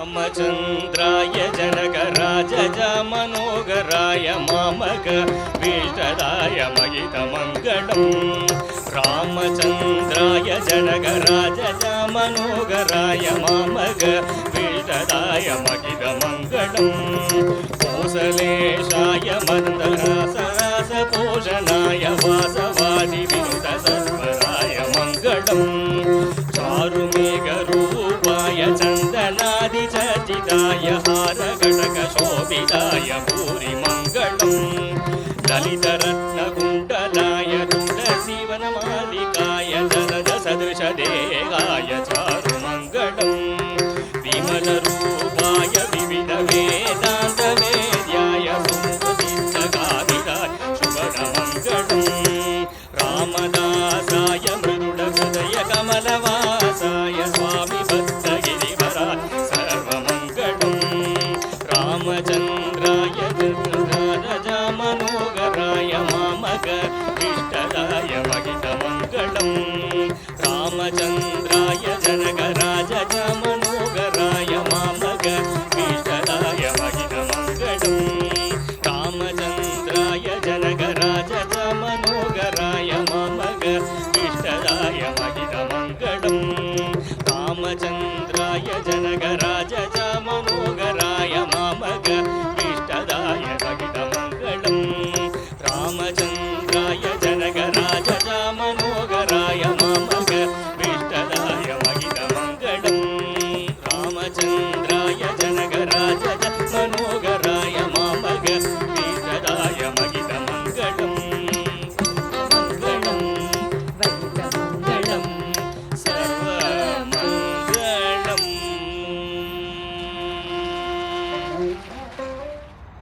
रामचन्द्राय Janakraj Manoharrai मामक भीष्टदाय महितमङ्गलम् रामचन्द्राय Janakraj Manoharrai मामक भीष्टदाय महितमङ्गलम् कोसलेशाय मन्दरासरासपोषणाय वासवादि विनुत सर्वराय Mangalam चारुमेघरूपाय चन्दनादिचर्चिताय हारघटकशोभिताय भूरिमङ्गलम् ललितरत्नकुण्डलाय तुलसीवनमालिकाय जलजसदृशदेहाय चारुमङ्गलम् विमलरूपाय विविधवेदान्तवेद्याय सुमुखसिद्धकामिताय शुभमङ्गलम् रामदासाय मृदुलहृदय कमलवासाय Swami भक्तगिरिवराय सर्वमङ्गलम् रामचन्द्राय Janakraj Manoharrai मामक भीष्टदाय महितमङ्गलम् रामचन्द्राय Janakraj Manoharrai मामक भीष्टदाय महितमङ्गलम् रामचन्द्राय Janakraj Manoharrai मामक भीष्टदाय महितमङ्गलम् रामचन्द्राय Janakraj Manoharrai मामक भीष्टदाय महितमङ्गलम् रामचन्द्राय Janakraj Manoharrai मामक भीष्टदाय महितमङ्गलम् Ramachandra